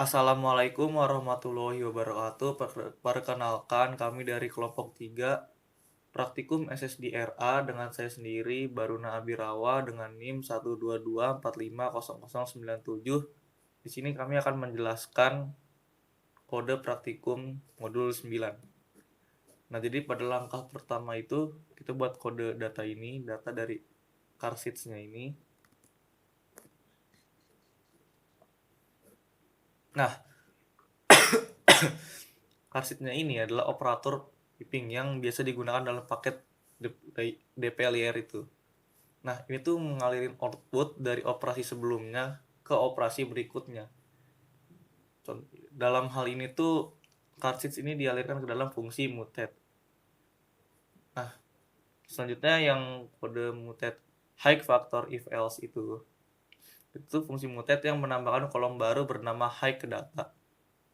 Assalamualaikum warahmatullahi wabarakatuh. Perkenalkan kami dari kelompok 3 Praktikum SSDRA dengan saya sendiri Baruna Abirawa dengan NIM 122450097. Di sini kami akan menjelaskan kode praktikum modul 9. Nah, jadi pada langkah pertama itu kita buat kode data ini, data dari car seats-nya ini. Nah, car seat-nya ini adalah operator piping yang biasa digunakan dalam paket DPLR itu. Nah, ini tuh mengalirin output dari operasi sebelumnya ke operasi berikutnya. Dalam hal ini tuh car seat ini dialirkan ke dalam fungsi mutet. Nah, selanjutnya yang kode mutet high factor if else itu fungsi mutet yang menambahkan kolom baru bernama high ke data.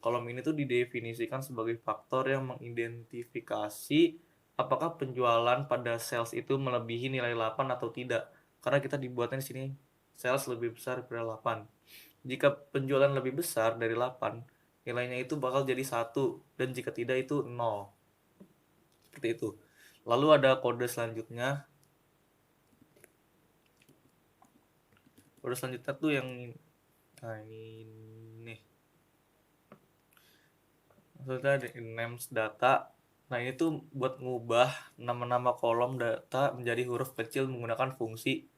Kolom ini tuh didefinisikan sebagai faktor yang mengidentifikasi apakah penjualan pada sales itu melebihi nilai 8 atau tidak. Karena kita dibuatnya di sini sales lebih besar daripada 8. Jika penjualan lebih besar dari 8, nilainya itu bakal jadi 1 dan jika tidak itu 0. Seperti itu. Lalu ada kode selanjutnya. Kode selanjutnya tuh yang ini nih. Maksudnya ada names data. Nah, ini tuh buat ngubah nama-nama kolom data menjadi huruf kecil menggunakan fungsi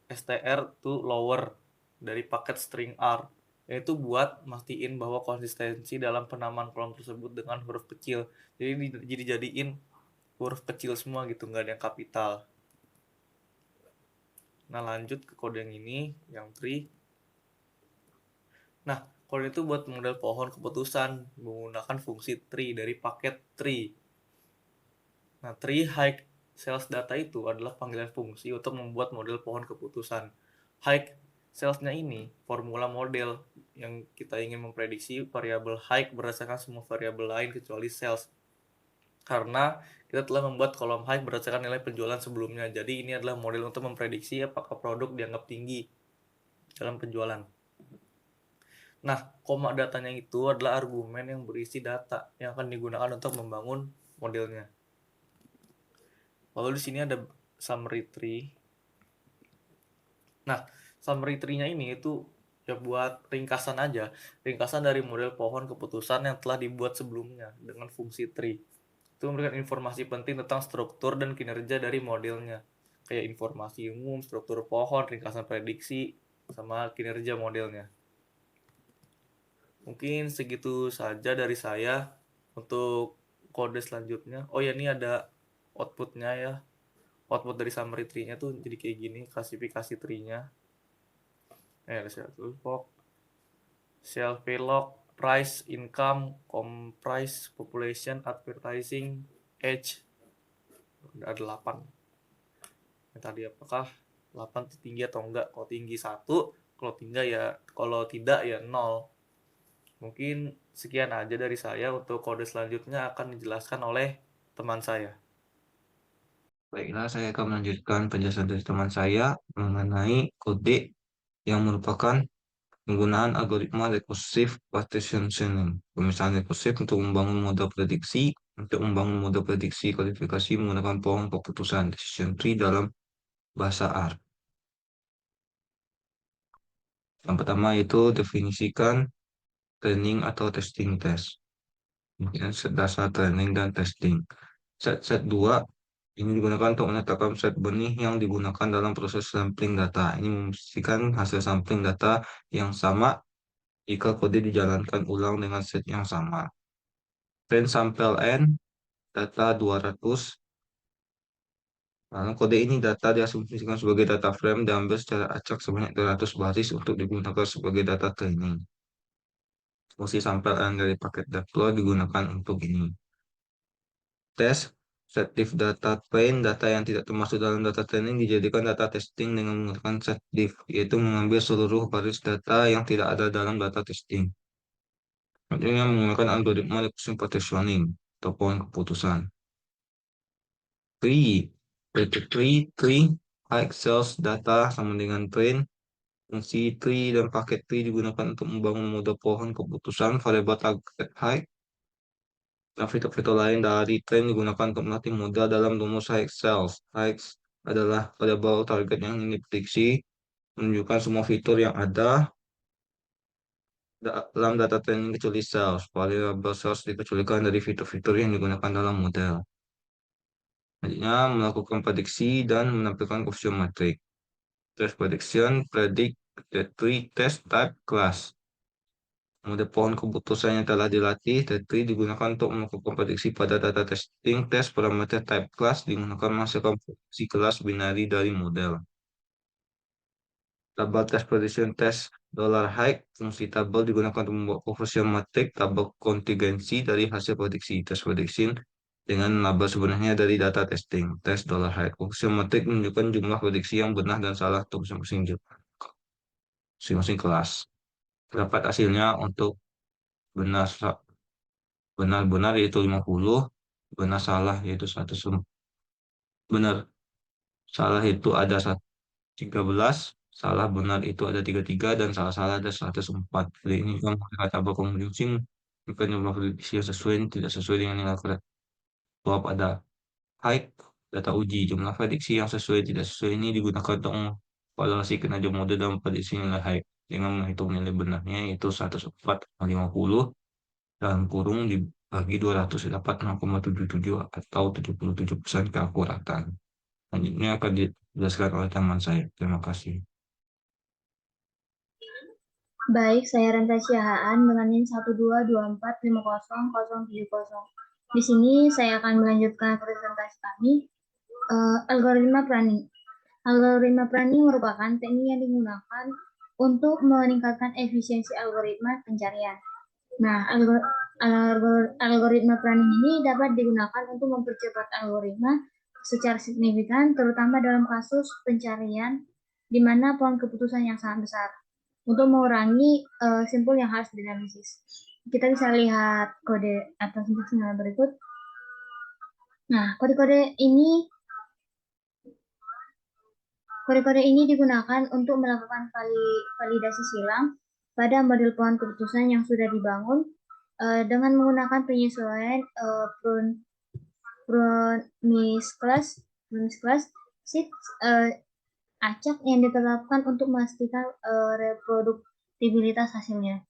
str to lower dari paket string r. Yaitu buat mastiin bahwa konsistensi dalam penamaan kolom tersebut dengan huruf kecil. Jadi dijadiin huruf kecil semua gitu, nggak ada yang kapital. Nah, lanjut ke kode yang ini, yang tree. Nah, kode itu buat model pohon keputusan menggunakan fungsi tree dari paket tree. Nah, tree hike sales data itu adalah panggilan fungsi untuk membuat model pohon keputusan. Hike salesnya ini formula model yang kita ingin memprediksi variabel hike berdasarkan semua variabel lain kecuali sales. Karena kita telah membuat kolom hike berdasarkan nilai penjualan sebelumnya. Jadi ini adalah model untuk memprediksi apakah produk dianggap tinggi dalam penjualan. Nah, koma datanya itu adalah argumen yang berisi data yang akan digunakan untuk membangun modelnya. Lalu di sini ada summary tree. Nah, summary tree-nya ini itu ya buat ringkasan aja. Ringkasan dari model pohon keputusan yang telah dibuat sebelumnya dengan fungsi tree. Itu memberikan informasi penting tentang struktur dan kinerja dari modelnya. Kayak informasi umum, struktur pohon, ringkasan prediksi, sama kinerja modelnya. Mungkin segitu saja dari saya untuk kode selanjutnya. Oh ya, ini ada outputnya ya. Output dari summary tree-nya tuh jadi kayak gini, klasifikasi tree-nya. Ada satu pop, sell velog, price, income, price, population, advertising, age. Ada 8. Yang tadi apakah 8 tinggi atau enggak? Kalau tinggi 1, kalau tidak ya 0. Mungkin sekian aja dari saya. Untuk kode selanjutnya akan dijelaskan oleh teman saya. Baiklah, saya akan melanjutkan penjelasan dari teman saya mengenai kode yang merupakan penggunaan algoritma recursive partitioning. Pemisahan rekursif untuk membangun model prediksi, kualifikasi menggunakan pohon keputusan decision tree dalam bahasa R. Yang pertama itu definisikan training atau testing test. Kemudian dasar training dan testing. Set 2 ini digunakan untuk menetapkan set benih yang digunakan dalam proses sampling data. Ini memastikan hasil sampling data yang sama jika kode dijalankan ulang dengan set yang sama. Train sample n, data 200. Nah, kode ini data diasumsikan sebagai data frame diambil secara acak sebanyak 200 baris untuk digunakan sebagai data training. Fungsi sample n dari paket deploy digunakan untuk ini. Tes set diff data train, data yang tidak termasuk dalam data training dijadikan data testing dengan menggunakan set diff, yaitu mengambil seluruh baris data yang tidak ada dalam data testing. Selanjutnya menggunakan algoritma recursive partitioning atau pohon keputusan. Tree, tree, high sales data sama dengan train, Fungsi tree dan paket tree digunakan untuk membangun model pohon keputusan variabel target height. Dan fitur-fitur lain dari tree digunakan untuk melatih model dalam rumus height cells. Height adalah variabel target yang ingin diprediksi, menunjukkan semua fitur yang ada dalam data training kecuali cells. Variabel cells dikecualikan dari fitur-fitur yang digunakan dalam model. Selanjutnya, melakukan prediksi dan menampilkan koefisien matrik. Test prediction, predict the tree test type class. Model pohon keputusan yang telah dilatih, tree digunakan untuk melakukan prediksi pada data testing test parameter type class digunakan menghasilkan fungsi kelas binari dari model. Tabel test prediction test $height. Fungsi tabel digunakan untuk membuat koefisien matrik tabel kontingensi dari hasil prediksi test prediction dengan label sebenarnya dari data testing test $height. Koefisien matrik menunjukkan jumlah prediksi yang benar dan salah untuk masing-masing kelas. Dapat hasilnya untuk benar benar-benar yaitu 50, benar salah yaitu 100, benar salah itu ada 13, salah benar itu ada 33, dan salah-salah ada 104. Jadi ini kan kata berkonjungsi bukan jumlah prediksi yang sesuai tidak sesuai dengan nilai jawab ada height data uji. Jumlah prediksi yang sesuai tidak sesuai ini digunakan untuk evaluasi kinerja model dalam prediksi nilai height dengan menghitung nilai benarnya yaitu 104,50 dalam kurung dibagi 200 dapat 0,77 atau 77% keakuratan. Selanjutnya akan dijelaskan oleh teman saya. Terima kasih. Baik, saya Renta Siahaan dengan NIM 122450070. Di sini saya akan melanjutkan presentasi kami, algoritma planning. Algoritma planning merupakan teknik yang digunakan untuk meningkatkan efisiensi algoritma pencarian. Nah, algoritma planning ini dapat digunakan untuk mempercepat algoritma secara signifikan, terutama dalam kasus pencarian di mana pohon keputusan yang sangat besar, untuk mengurangi simpul yang harus dianalisis. Kita bisa lihat kode atau sintaksnya berikut. Nah, kode-kode ini digunakan untuk melakukan validasi silang pada model pohon keputusan yang sudah dibangun dengan menggunakan penyesuaian Promise class acak yang ditetapkan untuk memastikan reproduktibilitas hasilnya.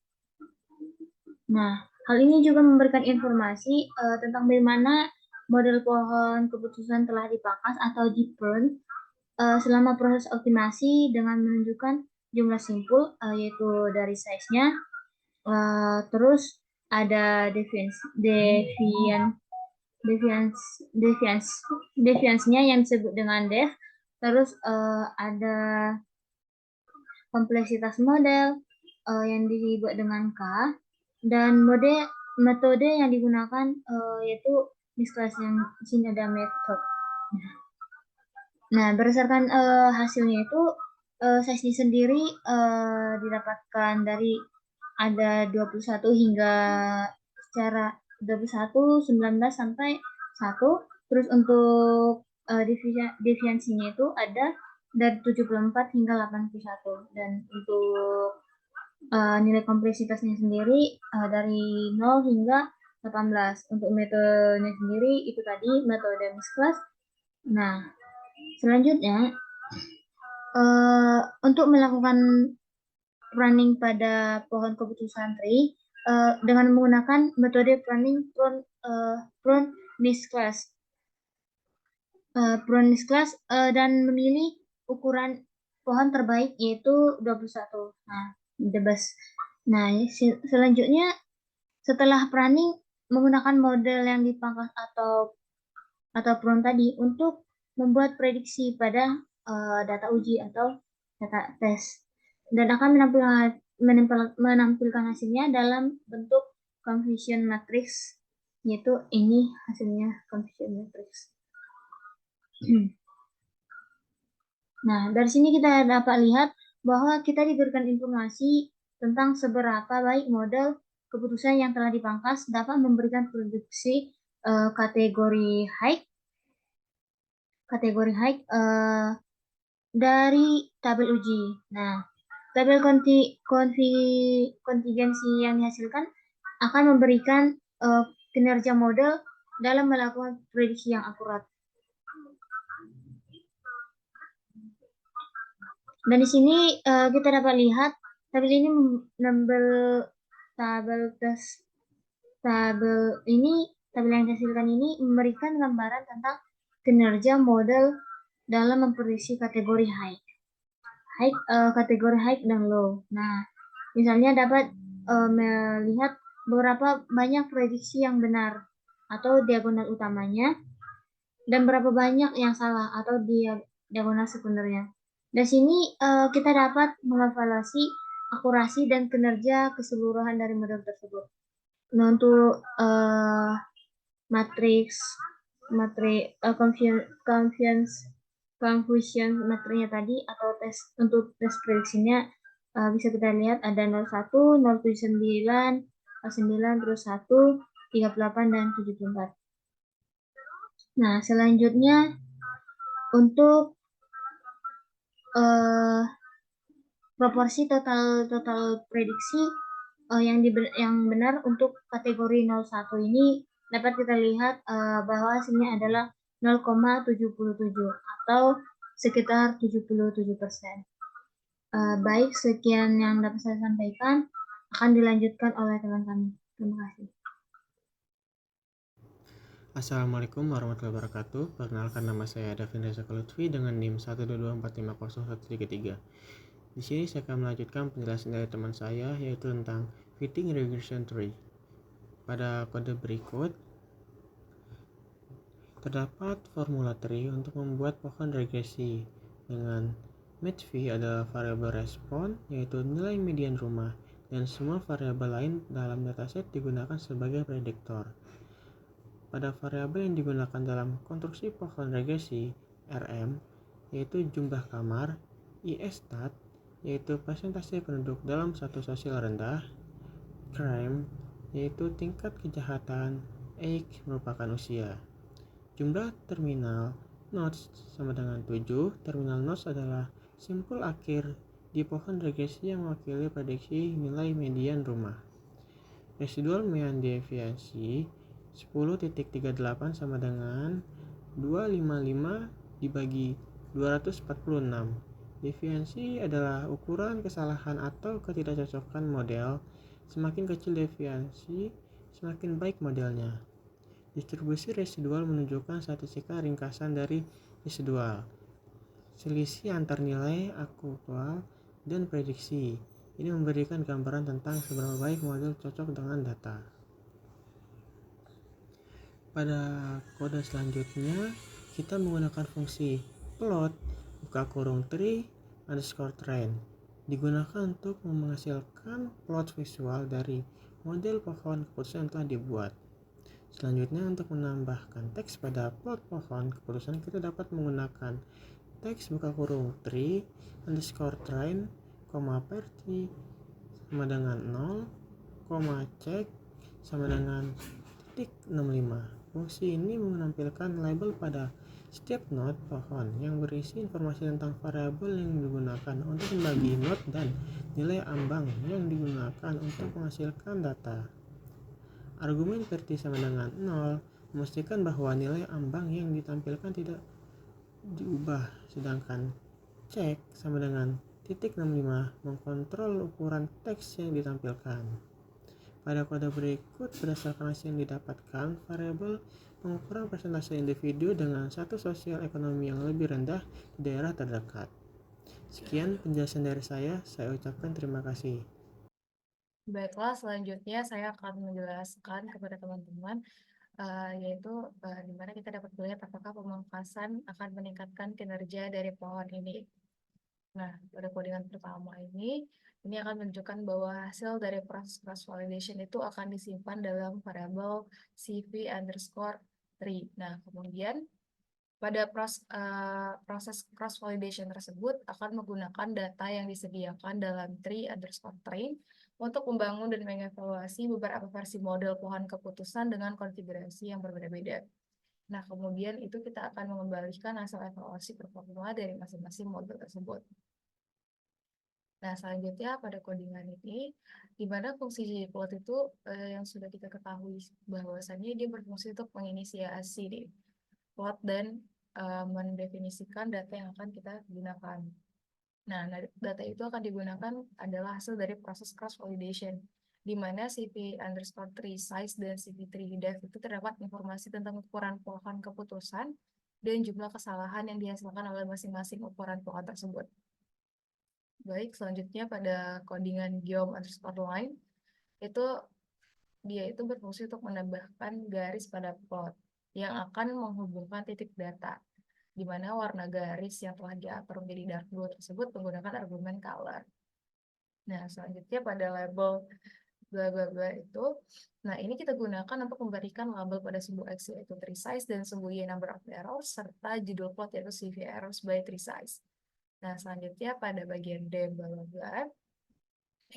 Nah, hal ini juga memberikan informasi tentang bagaimana model pohon keputusan telah dipangkas atau di-prune selama proses optimasi dengan menunjukkan jumlah simpul yaitu dari size-nya, terus ada deviance-nya yang disebut dengan def, terus ada kompleksitas model yang dibuat dengan K, dan metode yang digunakan yaitu misclassification ada method. Nah, berdasarkan hasilnya itu size-nya sendiri didapatkan dari ada 21 hingga secara 21, 19 sampai 1. Terus untuk deviansinya itu ada dari 74 hingga 81. Dan untuk nilai kompleksitasnya sendiri dari 0 hingga 18. Untuk metodenya sendiri itu tadi metode misclass. Nah, selanjutnya untuk melakukan planning pada pohon keputusan tree dengan menggunakan metode planning prune misclass dan memilih ukuran pohon terbaik yaitu 21. Nah, the best. Nah, selanjutnya setelah planning menggunakan model yang dipangkas atau prune tadi untuk membuat prediksi pada data uji atau data tes, dan akan menampilkan hasilnya dalam bentuk confusion matrix, yaitu ini hasilnya confusion matrix. Nah, dari sini kita dapat lihat bahwa kita diberikan informasi tentang seberapa baik model keputusan yang telah dipangkas dapat memberikan prediksi kategori height dari tabel uji. Nah, tabel kontingensi yang dihasilkan akan memberikan kinerja model dalam melakukan prediksi yang akurat. Dan di sini kita dapat lihat tabel ini tabel yang dihasilkan ini memberikan gambaran tentang kinerja model dalam memprediksi kategori high, kategori high dan low. Nah, misalnya dapat melihat beberapa banyak prediksi yang benar atau diagonal utamanya dan berapa banyak yang salah atau diagonal sekundernya. Dari sini kita dapat mengevaluasi akurasi dan kinerja keseluruhan dari model tersebut. Nah, untuk confusion materinya tadi atau untuk tes prediksinya bisa kita lihat ada 01, 079, 9, terus 1, 38, dan 74. Nah, selanjutnya untuk proporsi total prediksi yang benar untuk kategori 01 ini dapat kita lihat bahwa hasilnya adalah 0,77 atau sekitar 77%. Baik, sekian yang dapat saya sampaikan, akan dilanjutkan oleh teman kami. Terima kasih. Assalamualaikum warahmatullahi wabarakatuh. Perkenalkan, nama saya Davin Reza Lutfi dengan NIM 122450133. Di sini saya akan melanjutkan penjelasan dari teman saya, yaitu tentang fitting regression tree. Pada kode berikut terdapat formula tree untuk membuat pohon regresi dengan match v adalah variabel respon, yaitu nilai median rumah, dan semua variabel lain dalam dataset digunakan sebagai prediktor. Pada variabel yang digunakan dalam konstruksi pohon regresi, RM, yaitu jumlah kamar, IStat, yaitu persentase penduduk dalam satu sosial rendah, crime, yaitu tingkat kejahatan, age merupakan usia. Jumlah terminal nodes sama dengan 7. Terminal nodes adalah simpul akhir di pohon regresi yang mewakili prediksi nilai median rumah. Residual mean deviasi 10.38 sama dengan 255 dibagi 246. Deviasi adalah ukuran kesalahan atau ketidakcocokan model. Semakin kecil deviasi, semakin baik modelnya. Distribusi residual menunjukkan statistika ringkasan dari residual. Selisih antar nilai aktual dan prediksi. Ini memberikan gambaran tentang seberapa baik model cocok dengan data. Pada kode selanjutnya, kita menggunakan fungsi plot buka kurung tree underscore trend. Digunakan untuk menghasilkan plot visual dari model pohon keputusan yang telah dibuat. Selanjutnya, untuk menambahkan teks pada plot pohon keputusan, kita dapat menggunakan teks buka kurung tree underscore trend, parity sama dengan 0, check sama dengan titik 65. Fungsi ini menampilkan label pada setiap node pohon yang berisi informasi tentang variabel yang digunakan untuk membagi node dan nilai ambang yang digunakan untuk menghasilkan data. Argumen verti sama dengan 0 memastikan bahwa nilai ambang yang ditampilkan tidak diubah, sedangkan check sama dengan titik 65 mengkontrol ukuran teks yang ditampilkan. Pada kode berikut, berdasarkan hasil yang didapatkan, variabel pengukuran persentase individu dengan status sosial ekonomi yang lebih rendah di daerah terdekat. Sekian penjelasan dari saya ucapkan terima kasih. Baiklah, selanjutnya saya akan menjelaskan kepada teman-teman yaitu di mana kita dapat melihat apakah pemangkasan akan meningkatkan kinerja dari pohon ini. Nah, pada codingan pertama ini akan menunjukkan bahwa hasil dari proses cross validation itu akan disimpan dalam variabel cv_tree. Nah, kemudian pada proses cross validation tersebut akan menggunakan data yang disediakan dalam tree_train untuk membangun dan mengevaluasi beberapa versi model pohon keputusan dengan konfigurasi yang berbeda-beda. Nah, kemudian itu kita akan mengembalikan hasil evaluasi performa dari masing-masing model tersebut. Nah, selanjutnya pada codingan ini, di mana fungsi ggplot itu yang sudah kita ketahui bahwasannya dia berfungsi untuk menginisiasi nih, plot dan mendefinisikan data yang akan kita gunakan. Nah, data itu akan digunakan adalah hasil dari proses cross validation, di mana cp_3size dan cp3def itu terdapat informasi tentang ukuran pohon keputusan dan jumlah kesalahan yang dihasilkan oleh masing-masing ukuran pohon tersebut. Baik, selanjutnya pada codingan geom_line itu dia itu berfungsi untuk menambahkan garis pada plot yang akan menghubungkan titik data, di mana warna garis yang telah diatur menjadi dark blue tersebut menggunakan argumen color. Nah, selanjutnya pada label bla bla bla itu, nah ini kita gunakan untuk memberikan label pada sebuah X yaitu 3size dan sebuah Y number of errors serta judul plot yaitu CV errors by 3size. Nah, selanjutnya pada bagian D bla bla bla,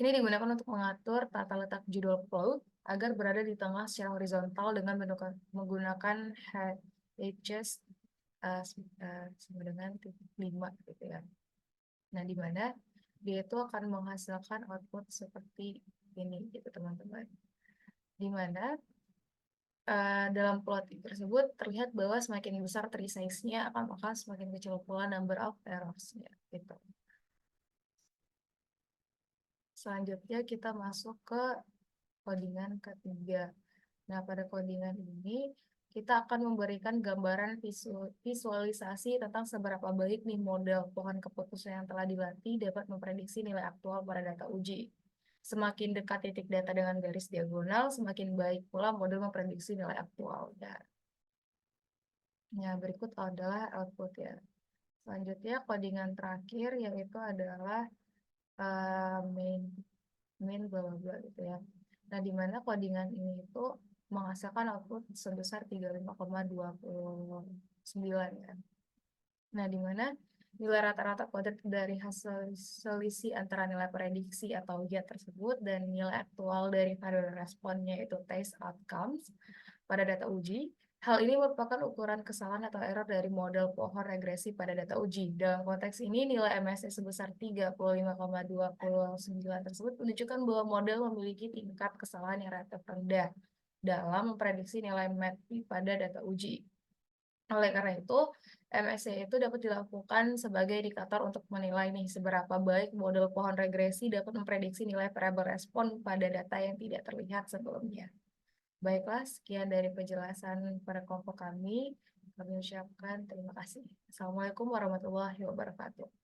ini digunakan untuk mengatur tata letak judul plot agar berada di tengah secara horizontal dengan menggunakan hedges sama dengan titik 5 gitu ya. Nah, di mana dia itu akan menghasilkan output seperti ini gitu teman-teman. Di mana dalam plot tersebut terlihat bahwa semakin besar tree size-nya maka semakin kecil pula number of errors-nya gitu. Selanjutnya kita masuk ke codingan ketiga. Nah, pada codingan ini kita akan memberikan gambaran visualisasi tentang seberapa baik nih model pohon keputusan yang telah dilatih dapat memprediksi nilai aktual pada data uji. Semakin dekat titik data dengan garis diagonal, semakin baik pula model memprediksi nilai aktual. Ya, berikut adalah output ya. Selanjutnya codingan terakhir yaitu adalah main bla bla bla gitu ya. Nah, di mana codingan ini itu menghasilkan output sebesar 35,29 ya. Nah, di mana nilai rata-rata kuadrat dari hasil selisih antara nilai prediksi atau Y tersebut dan nilai aktual dari variabel responnya itu test outcomes pada data uji. Hal ini merupakan ukuran kesalahan atau error dari model pohon regresi pada data uji. Dalam konteks ini, nilai MSE sebesar 35,29 tersebut menunjukkan bahwa model memiliki tingkat kesalahan yang relatif rendah dalam memprediksi nilai MATP pada data uji. Oleh karena itu, MSE itu dapat dilakukan sebagai indikator untuk menilai nih seberapa baik model pohon regresi dapat memprediksi nilai variabel respon pada data yang tidak terlihat sebelumnya. Baiklah, sekian dari penjelasan pada kelompok kami. Kami ucapkan terima kasih. Assalamualaikum warahmatullahi wabarakatuh.